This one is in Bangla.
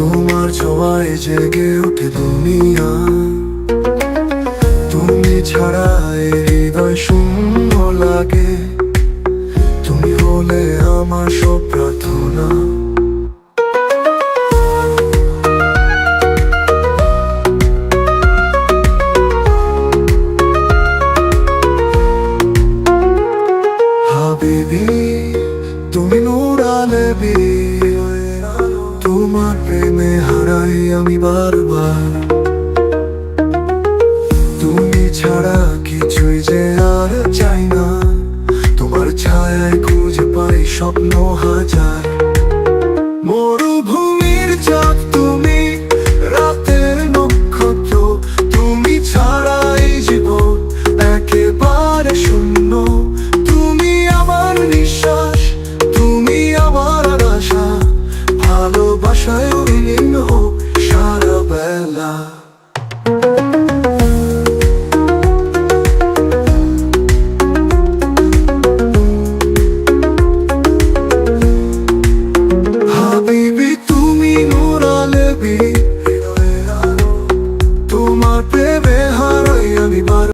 তোমার ছোঁয়ায় জেগে ওঠে দুনিয়া। তুমি ছাড়া এই হৃদয় শূন্য লাগে। তুমি হলে আমার সব প্রার্থনা। হাবিবি তুমি নূর আলবি, তোমার প্রেমে হারাই আমি বারবার।